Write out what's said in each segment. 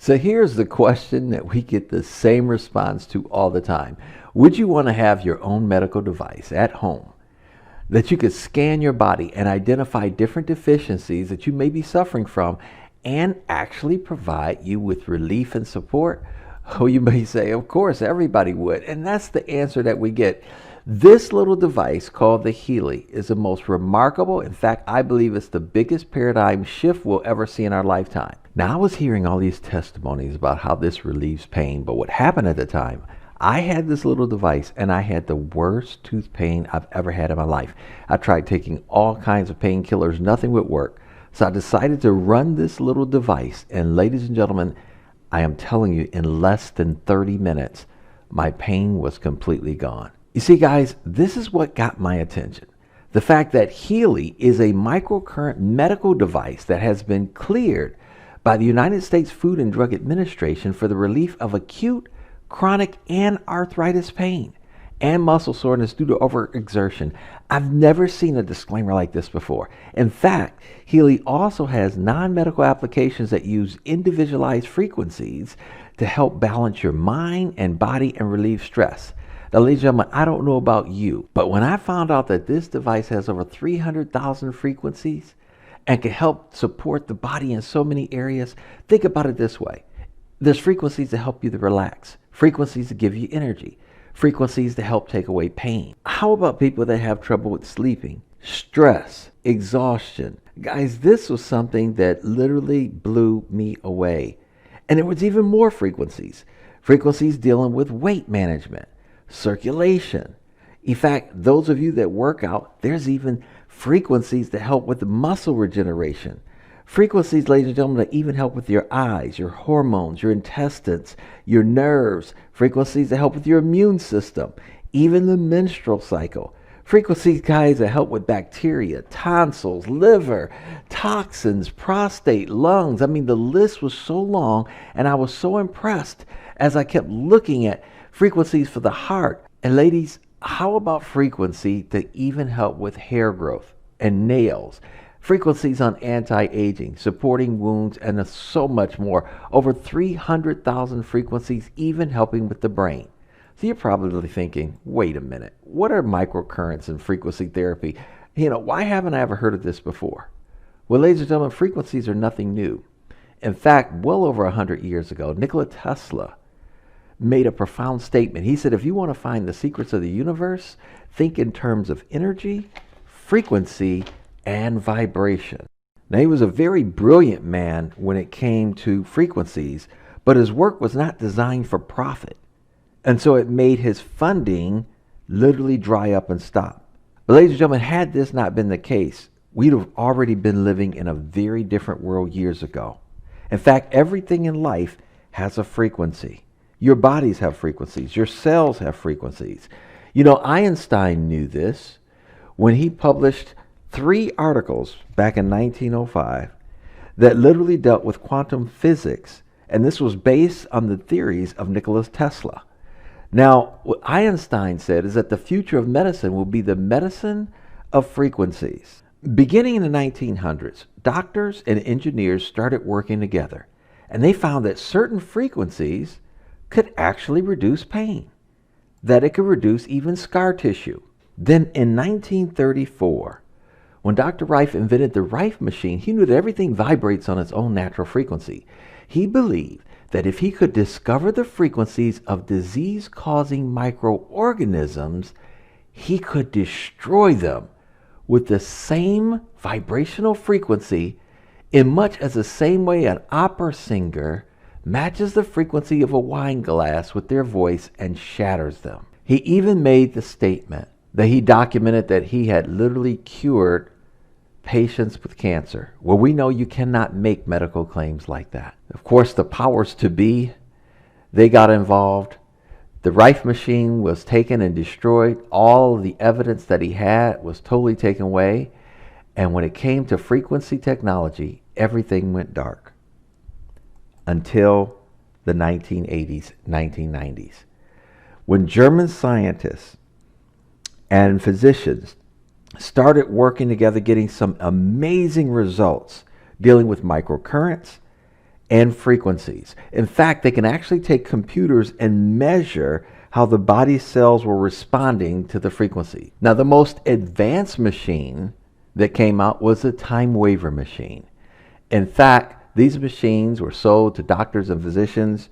So here's the question that we get the same response to all the time. Would you want to have your own medical device at home that you could scan your body and identify different deficiencies that you may be suffering from and actually provide you with relief and support? Oh, you may say, of course, everybody would. And that's the answer that we get. This little device called the Healy is the most remarkable. In fact, I believe it's the biggest paradigm shift we'll ever see in our lifetime. Now, I was hearing all these testimonies about how this relieves pain, but what happened at the time, I had this little device and I had the worst tooth pain I've ever had in my life. I tried taking all kinds of painkillers, nothing would work. So I decided to run this little device, and ladies and gentlemen, I am telling you, in less than 30 minutes, my pain was completely gone. You see, guys, this is what got my attention. The fact that Healy is a microcurrent medical device that has been cleared by the United States Food and Drug Administration for the relief of acute, chronic, and arthritis pain and muscle soreness due to overexertion. I've never seen a disclaimer like this before. In fact, Healy also has non-medical applications that use individualized frequencies to help balance your mind and body and relieve stress. Now, ladies and gentlemen, I don't know about you, but when I found out that this device has over 300,000 frequencies and can help support the body in so many areas, think about it this way. There's frequencies to help you to relax, frequencies to give you energy, frequencies to help take away pain. How about people that have trouble with sleeping, stress, exhaustion? Guys, this was something that literally blew me away. And there was even more frequencies dealing with weight management, circulation. In fact, those of you that work out, there's even frequencies that help with the muscle regeneration. Frequencies, ladies and gentlemen, that even help with your eyes, your hormones, your intestines, your nerves. Frequencies that help with your immune system, even the menstrual cycle. Frequencies, guys, that help with bacteria, tonsils, liver, toxins, prostate, lungs. I mean, the list was so long, and I was so impressed as I kept looking at frequencies for the heart. And ladies, how about frequency to even help with hair growth and nails? Frequencies on anti-aging, supporting wounds, and so much more. Over 300,000 frequencies, even helping with the brain. So you're probably thinking, wait a minute, what are microcurrents and frequency therapy? Why haven't I ever heard of this before? Well, ladies and gentlemen, frequencies are nothing new. In fact, well over 100 years ago, Nikola Tesla made a profound statement. He said, if you want to find the secrets of the universe, think in terms of energy, frequency, and vibration. Now, he was a very brilliant man when it came to frequencies, but his work was not designed for profit. And so it made his funding literally dry up and stop. But ladies and gentlemen, had this not been the case, we'd have already been living in a very different world years ago. In fact, everything in life has a frequency. Your bodies have frequencies. Your cells have frequencies. Einstein knew this when he published 3 articles back in 1905 that literally dealt with quantum physics. And this was based on the theories of Nikola Tesla. Now, what Einstein said is that the future of medicine will be the medicine of frequencies. Beginning in the 1900s, doctors and engineers started working together, and they found that certain frequencies could actually reduce pain, that it could reduce even scar tissue. Then in 1934, when Dr. Rife invented the Rife machine, he knew that everything vibrates on its own natural frequency. He believed that if he could discover the frequencies of disease-causing microorganisms, he could destroy them with the same vibrational frequency, in much as the same way an opera singer matches the frequency of a wine glass with their voice and shatters them. He even made the statement that he documented that he had literally cured patients with cancer. Well, we know you cannot make medical claims like that. Of course, the powers to be, they got involved. The Rife machine was taken and destroyed. All of the evidence that he had was totally taken away. And when it came to frequency technology, everything went dark. Until the 1980s, 1990s, when German scientists and physicians started working together, getting some amazing results dealing with microcurrents and frequencies. In fact, they can actually take computers and measure how the body cells were responding to the frequency. Now, the most advanced machine that came out was a time waver machine. In fact, these machines were sold to doctors and physicians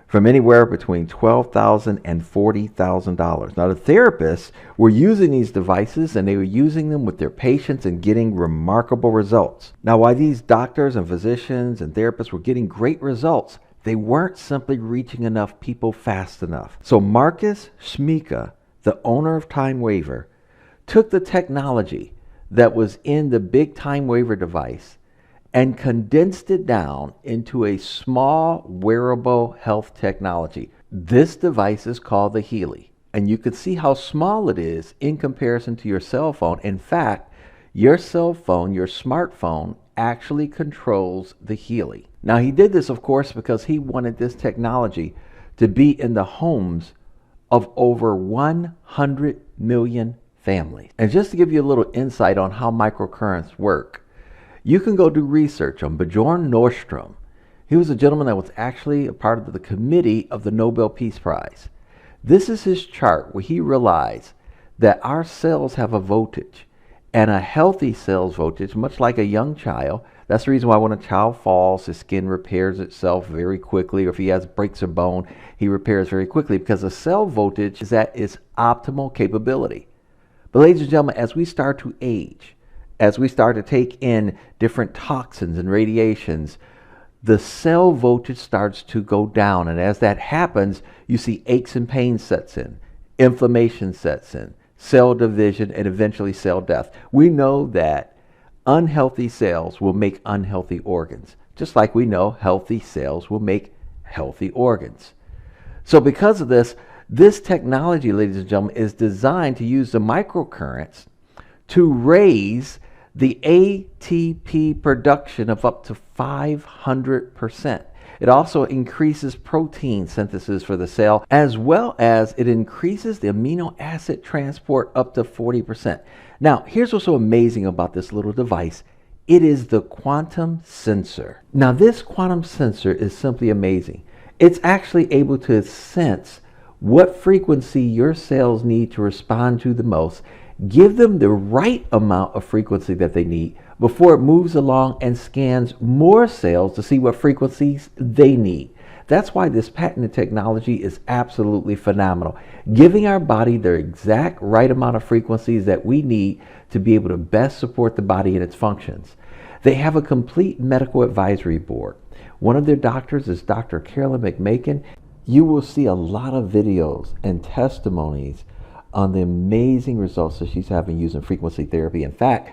from anywhere between $12,000 and $40,000. Now, the therapists were using these devices and they were using them with their patients and getting remarkable results. Now, while these doctors and physicians and therapists were getting great results, they weren't simply reaching enough people fast enough. So Marcus Schmieke, the owner of Time Waver, took the technology that was in the big Time Waver device and condensed it down into a small wearable health technology. This device is called the Healy, and you can see how small it is in comparison to your cell phone. In fact, your cell phone, your smartphone, actually controls the Healy. Now, he did this, of course, because he wanted this technology to be in the homes of over 100 million families. And just to give you a little insight on how microcurrents work, you can go do research on Bjorn Nordstrom. He was a gentleman that was actually a part of the committee of the Nobel Peace Prize. This is his chart where he realized that our cells have a voltage, and a healthy cell's voltage, much like a young child. That's the reason why when a child falls, his skin repairs itself very quickly, or if he breaks a bone, he repairs very quickly, because the cell voltage is at its optimal capability. But ladies and gentlemen, as we start to age, as we start to take in different toxins and radiations, the cell voltage starts to go down. And as that happens, you see aches and pains sets in, inflammation sets in, cell division, and eventually cell death. We know that unhealthy cells will make unhealthy organs, just like we know healthy cells will make healthy organs. So because of this, this technology, ladies and gentlemen, is designed to use the microcurrents to raise the ATP production of up to 500%. It also increases protein synthesis for the cell, as well as it increases the amino acid transport up to 40%. Now, here's what's so amazing about this little device. It is the quantum sensor. Now, this quantum sensor is simply amazing. It's actually able to sense what frequency your cells need to respond to the most, give them the right amount of frequency that they need before it moves along and scans more cells to see what frequencies they need. That's why this patented technology is absolutely phenomenal, giving our body the exact right amount of frequencies that we need to be able to best support the body and its functions. They have a complete medical advisory board. One of their doctors is Dr. Carolyn McMakin. You will see a lot of videos and testimonies on the amazing results that she's having using frequency therapy. In fact,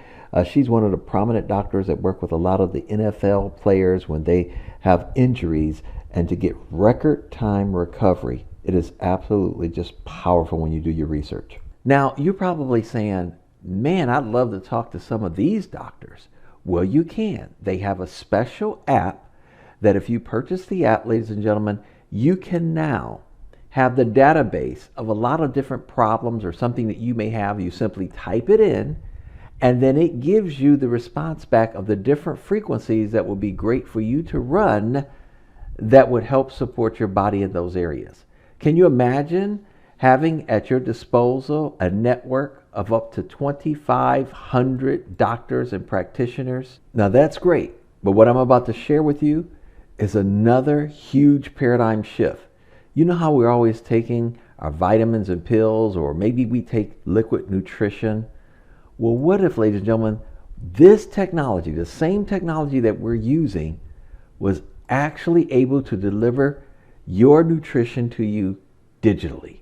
she's one of the prominent doctors that work with a lot of the NFL players when they have injuries, and to get record time recovery. It is absolutely just powerful when you do your research. Now, you're probably saying, man, I'd love to talk to some of these doctors. Well, you can. They have a special app that if you purchase the app, ladies and gentlemen, you can now have the database of a lot of different problems or something that you may have. You simply type it in, and then it gives you the response back of the different frequencies that will be great for you to run that would help support your body in those areas. Can you imagine having at your disposal a network of up to 2,500 doctors and practitioners? Now that's great, but what I'm about to share with you is another huge paradigm shift. You know how we're always taking our vitamins and pills, or maybe we take liquid nutrition? Well, what if, ladies and gentlemen, this technology, the same technology that we're using, was actually able to deliver your nutrition to you digitally?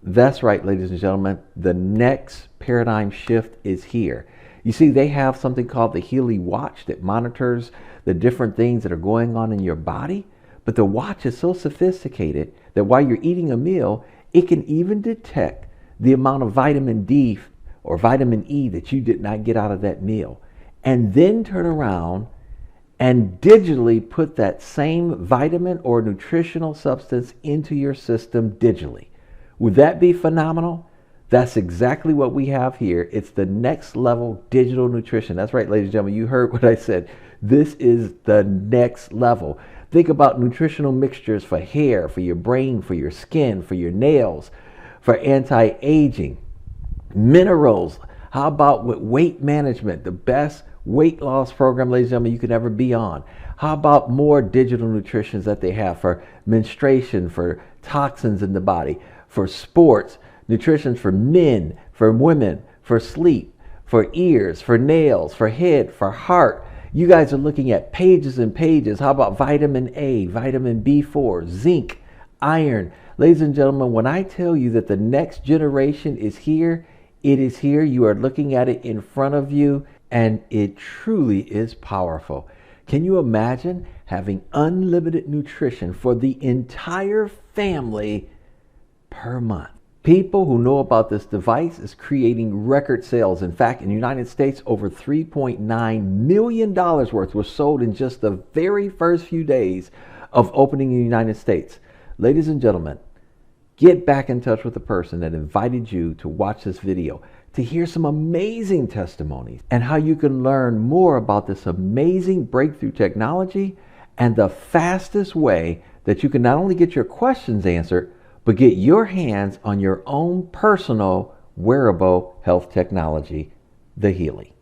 That's right, ladies and gentlemen, the next paradigm shift is here. You see, they have something called the Healy Watch that monitors the different things that are going on in your body. But the watch is so sophisticated that while you're eating a meal, it can even detect the amount of vitamin D or vitamin E that you did not get out of that meal, and then turn around and digitally put that same vitamin or nutritional substance into your system digitally. Would that be phenomenal? That's exactly what we have here. It's the next level digital nutrition. That's right, ladies and gentlemen, you heard what I said. This is the next level. Think about nutritional mixtures for hair, for your brain, for your skin, for your nails, for anti-aging. Minerals. How about with weight management, the best weight loss program, ladies and gentlemen, you could ever be on? How about more digital nutritions that they have for menstruation, for toxins in the body, for sports, nutrition for men, for women, for sleep, for ears, for nails, for head, for heart. You guys are looking at pages and pages. How about vitamin A, vitamin B4, zinc, iron? Ladies and gentlemen, when I tell you that the next generation is here, it is here. You are looking at it in front of you, and it truly is powerful. Can you imagine having unlimited nutrition for the entire family per month? People who know about this device is creating record sales. In fact, in the United States, over $3.9 million worth was sold in just the very first few days of opening in the United States. Ladies and gentlemen, get back in touch with the person that invited you to watch this video to hear some amazing testimonies and how you can learn more about this amazing breakthrough technology and the fastest way that you can not only get your questions answered, but get your hands on your own personal wearable health technology, the Healy.